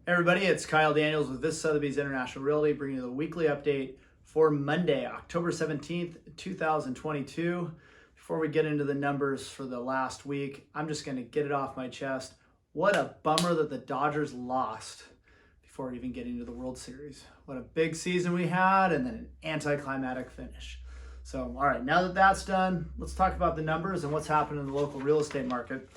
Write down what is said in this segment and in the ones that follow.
Hey everybody, it's Kyle Daniels with This Sotheby's International Realty, bringing you the weekly update for Monday, October 17th, 2022. Before we get into the numbers for the last week, I'm just going to get it off my chest. What a bummer that the Dodgers lost before even getting to the World Series. What a big season we had, and then an anticlimactic finish. So, all right, now that that's done, let's talk about the numbers and what's happened in the local real estate market.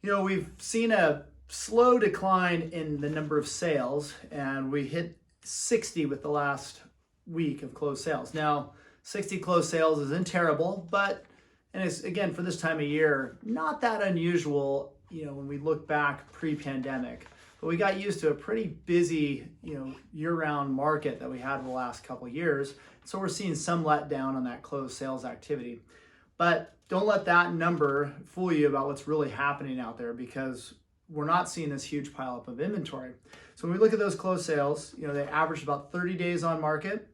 You know, we've seen a slow decline in the number of sales, and we hit 60 with the last week of closed sales. Now, 60 closed sales isn't terrible, and it's, again, for this time of year, not that unusual, when we look back pre-pandemic. But we got used to a pretty busy, year-round market that we had in the last couple of years. So we're seeing some letdown on that closed sales activity. But don't let that number fool you about what's really happening out there, because we're not seeing this huge pileup of inventory. So when we look at those closed sales, they averaged about 30 days on market.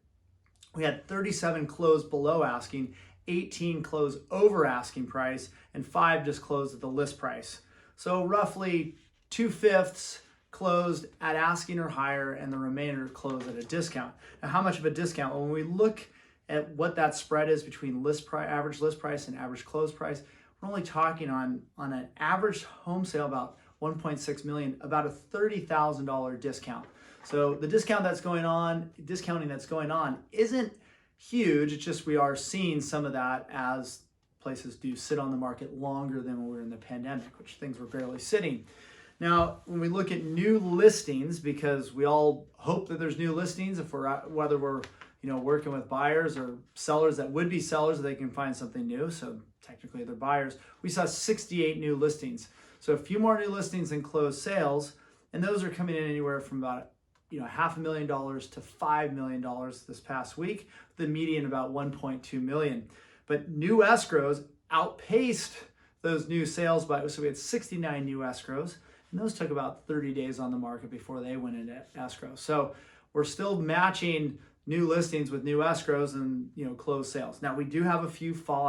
We had 37 closed below asking, 18 closed over asking price, and 5 just closed at the list price. So roughly 2/5 closed at asking or higher, and the remainder closed at a discount. Now, how much of a discount? When we look at what that spread is between average list price and average close price, we're only talking on an average home sale about 1.6 million, about a $30,000 discount. So the discounting that's going on isn't huge. It's just we are seeing some of that as places do sit on the market longer than when we were in the pandemic, which things were barely sitting. Now, when we look at new listings, because we all hope that there's new listings, whether we're working with buyers or sellers that would be sellers, that they can find something new. So technically they're buyers. We saw 68 new listings. So a few more new listings than closed sales, and those are coming in anywhere from about $500,000 to $5 million this past week, the median about 1.2 million. But new escrows outpaced those new sales so we had 69 new escrows, and those took about 30 days on the market before they went into escrow. So we're still matching new listings with new escrows and closed sales. Now we do have a few fall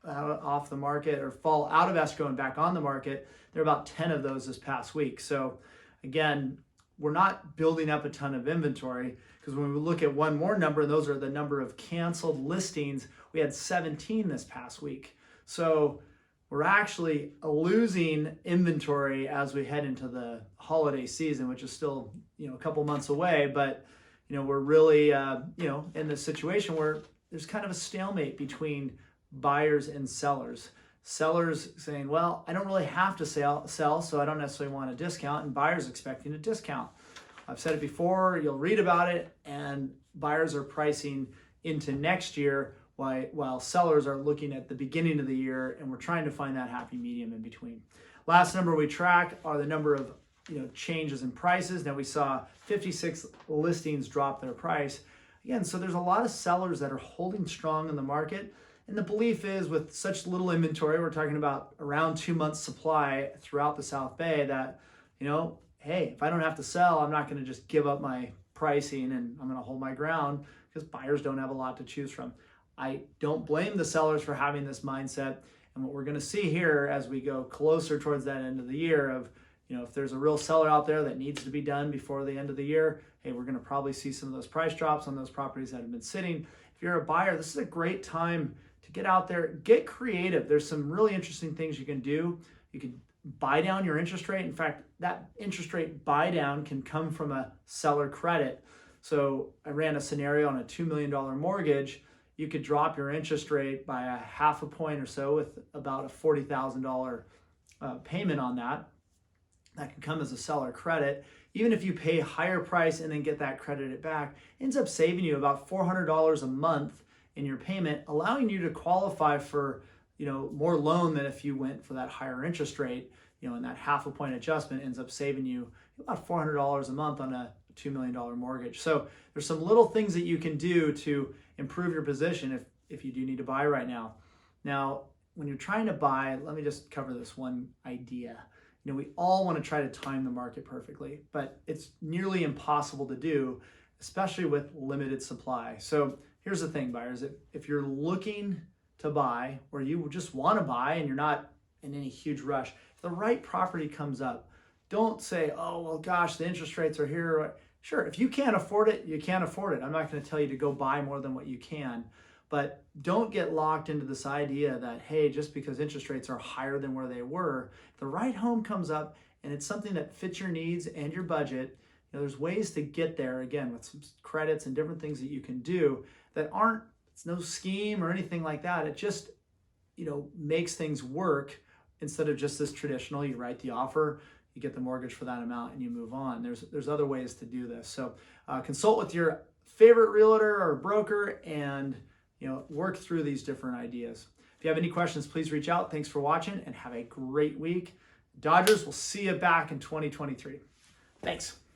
off the market, or fall out of escrow and back on the market. There are about 10 of those this past week. So again, we're not building up a ton of inventory, because when we look at one more number, and those are the number of canceled listings, we had 17 this past week. So we're actually losing inventory as we head into the holiday season, which is still a couple months away. But we're really in this situation where there's kind of a stalemate between buyers and sellers. Sellers saying, well, I don't really have to sell, so I don't necessarily want a discount, and buyers expecting a discount. I've said it before, you'll read about it, and buyers are pricing into next year while sellers are looking at the beginning of the year, and we're trying to find that happy medium in between. Last number we track are the number of changes in prices. Now we saw 56 listings drop their price. Again, so there's a lot of sellers that are holding strong in the market. And the belief is, with such little inventory, we're talking about around 2 months supply throughout the South Bay, that, hey, if I don't have to sell, I'm not going to just give up my pricing, and I'm going to hold my ground, because buyers don't have a lot to choose from. I don't blame the sellers for having this mindset. And what we're going to see here as we go closer towards that end of the year of, if there's a real seller out there that needs to be done before the end of the year, hey, we're going to probably see some of those price drops on those properties that have been sitting. If you're a buyer, this is a great time to get out there, get creative. There's some really interesting things you can do. You can buy down your interest rate. In fact, that interest rate buy down can come from a seller credit. So I ran a scenario on a $2 million mortgage. You could drop your interest rate by a half a point or so, with about a $40,000 payment on that. That can come as a seller credit. Even if you pay higher price and then get that credited back, it ends up saving you about $400 a month in your payment, allowing you to qualify for more loan than if you went for that higher interest rate. And that half a point adjustment ends up saving you about $400 a month on a $2 million mortgage. So there's some little things that you can do to improve your position if you do need to buy right now. Now, when you're trying to buy, let me just cover this one idea. We all want to try to time the market perfectly, but it's nearly impossible to do, especially with limited supply. So here's the thing, buyers. If you're looking to buy, or you just want to buy and you're not in any huge rush, if the right property comes up, Don't say, oh, well, gosh, the interest rates are here. Sure, if you can't afford it, you can't afford it. I'm not going to tell you to go buy more than what you can, but don't get locked into this idea that, hey, just because interest rates are higher than where they were, if the right home comes up and it's something that fits your needs and your budget, there's ways to get there, again, with some credits and different things that you can do that aren't, it's no scheme or anything like that. It just, makes things work instead of just this traditional, you write the offer, you get the mortgage for that amount and you move on. There's other ways to do this. So consult with your favorite realtor or broker and work through these different ideas. If you have any questions, please reach out. Thanks for watching and have a great week. Dodgers, we'll see you back in 2023. Thanks.